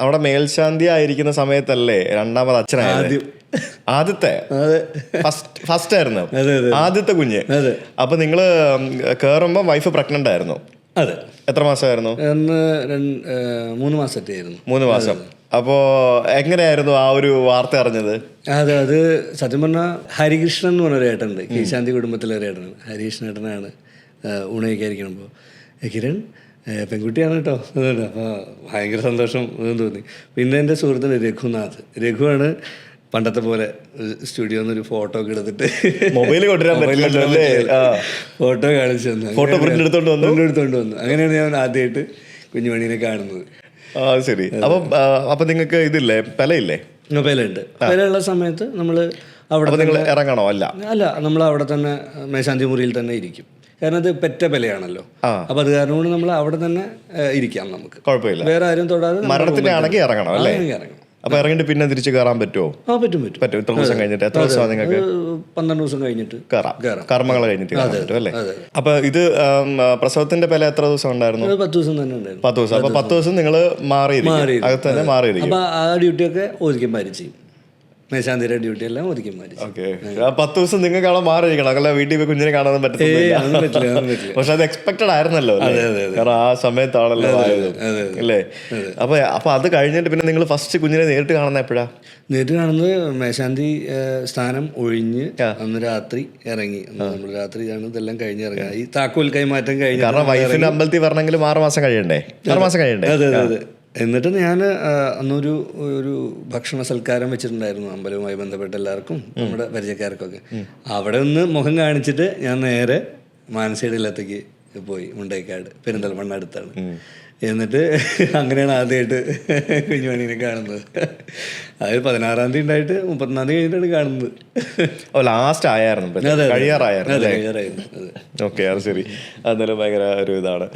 അവിടെ മേൽശാന്തി ആയിരിക്കുന്ന സമയത്തല്ലേ രണ്ടാമത് അച്ഛനായത്? ആദ്യത്തെ ഫസ്റ്റ് ആയിരുന്നു ആദ്യത്തെ കുഞ്ഞ്. അപ്പൊ നിങ്ങള് കേറുമ്പോ വൈഫ് പ്രഗ്നന്റ് ആയിരുന്നു? അതെ. എത്ര മാസമായിരുന്നു? 3 മാസത്തെയായിരുന്നു. 3 മാസം. അപ്പോ എങ്ങനെയായിരുന്നു ആ ഒരു വാർത്ത അറിഞ്ഞത്? അത് സത്യം പറഞ്ഞാൽ ഹരികൃഷ്ണൻ എന്ന് പറഞ്ഞൊരു ഏട്ടനുണ്ട്, കീശാന്തി കുടുംബത്തിലെ ഒരു ഏട്ടനാണ്. ഹരികൃഷ്ണൻ ഏട്ടനാണ് ഊണയിക്കായിരിക്കണപ്പോൾ കിരൺ പെൺകുട്ടിയാണ് കേട്ടോ അതുകൊണ്ട് അപ്പോൾ ഭയങ്കര സന്തോഷം ഇതെന്ന് തോന്നി. പിന്നെ എൻ്റെ സുഹൃത്തുണ്ട് രഘുനാഥ്. രഘുവാണ് പണ്ടത്തെ പോലെ സ്റ്റുഡിയോ ഒരു ഫോട്ടോ ഒക്കെ എടുത്തിട്ട് മൊബൈൽ ഫോട്ടോ കാണിച്ചു തന്നു. ഫോട്ടോ പ്രിന്റ് എടുത്തോണ്ട് വന്നു. അങ്ങനെയാണ് ഞാൻ ആദ്യമായിട്ട് കുഞ്ഞുമണീനെ കാണുന്നത്. ശരി. അപ്പൊ നിങ്ങൾക്ക് ഇതില്ലേ, പെലയില്ലേ? പെലയുണ്ട്. പെലയുള്ള സമയത്ത് നമ്മൾ അവിടെ നിങ്ങൾ ഇറങ്ങണോ? അല്ല, നമ്മൾ അവിടെ തന്നെ മേശാന്തി മുറിയിൽ തന്നെ ഇരിക്കും. കാരണം അത് പെറ്റ പെലയാണല്ലോ. അപ്പൊ അത് കാരണം കൊണ്ട് നമ്മൾ അവിടെ തന്നെ ഇരിക്കാം. നമുക്ക് കുഴപ്പമില്ല, വേറെ ആരും തൊടാതെ. മരണത്തിന്റെ ആണെങ്കിൽ ഇറങ്ങണം അല്ലേ? അപ്പൊ ഇറങ്ങിട്ട് പിന്നെ തിരിച്ച് കയറാൻ പറ്റുമോ? പറ്റും. എത്ര ദിവസം കഴിഞ്ഞിട്ട്? എത്ര ദിവസം നിങ്ങൾക്ക്? 12 ദിവസം കഴിഞ്ഞിട്ട് കയറാം. കർമ്മങ്ങൾ കഴിഞ്ഞിട്ട് പറ്റും അല്ലേ? അപ്പൊ ഇത് പ്രസവത്തിന്റെ പെല എത്ര ദിവസം ഉണ്ടായിരുന്നു? 10 ദിവസം തന്നെ ഉണ്ടായിരുന്നു. 10 ദിവസം. അപ്പൊ 10 ദിവസം നിങ്ങൾ മാറിയിരിക്കും, അകത്ത് തന്നെ മാറിയിരിക്കും. അപ്പൊ ആ ഡ്യൂട്ടിയൊക്കെ ഒതുക്കി മാരി ചെയ്യും. മേശാന്തിയുടെ ഡ്യൂട്ടി എല്ലാം ഒതുക്കി മാറി. 10 ദിവസം നിങ്ങൾക്ക് അവിടെ മാറിയിരിക്കണം, അല്ല വീട്ടിൽ പോയി കുഞ്ഞിനെ കാണാൻ പറ്റില്ല. പക്ഷെ അത് എക്സ്പെക്ടഡ് ആയിരുന്നല്ലോ, കാരണം ആ സമയത്താണല്ലോ ആയത് അല്ലേ? അപ്പൊ അത് കഴിഞ്ഞിട്ട് പിന്നെ നിങ്ങൾ ഫസ്റ്റ് കുഞ്ഞിനെ നേരിട്ട് കാണുന്ന എപ്പോഴാ? നേരിട്ട് കാണുന്നത് മേശാന്തി സ്ഥാനം ഒഴിഞ്ഞ് അന്ന് രാത്രി ഇറങ്ങി. നമ്മൾ രാത്രിയാണ് ഇതെല്ലാം കഴിഞ്ഞ് ഇറങ്ങി. ഈ താക്കോൽ കൈമാറ്റം കഴിഞ്ഞ്, കാരണം വൈഫിന്റെ അമ്പലത്തിൽ വരണമെങ്കിലും 6 മാസം കഴിയണ്ടേ? 6 മാസം കഴിയണ്ടേ? അതെ. എന്നിട്ട് ഞാൻ അന്നൊരു ഭക്ഷണ സൽക്കാരം വെച്ചിട്ടുണ്ടായിരുന്നു അമ്പലവുമായി ബന്ധപ്പെട്ട എല്ലാവർക്കും, നമ്മുടെ പരിചയക്കാർക്കൊക്കെ. അവിടെ ഒന്ന് മുഖം കാണിച്ചിട്ട് ഞാൻ നേരെ മാനസയുടെ ഇല്ലത്തേക്ക് പോയി. മുണ്ടേക്കാട്, പെരിന്തൽമണ്ണ അടുത്താണ്. എന്നിട്ട് അങ്ങനെയാണ് ആദ്യമായിട്ട് കുഞ്ഞുമണീനെ കാണുന്നത്. അത് 16-ാം തീയതി ഉണ്ടായിട്ട് 30-ാം തീയതി കഴിഞ്ഞിട്ടാണ് കാണുന്നത്. ലാസ്റ്റ് ആയിരുന്നു, കഴിയാറായിരുന്നു. കഴിയാറായിരുന്നു. ഓക്കെ, അത് ശരി. അന്നേരം ഭയങ്കര ഒരു ഇതാണ്.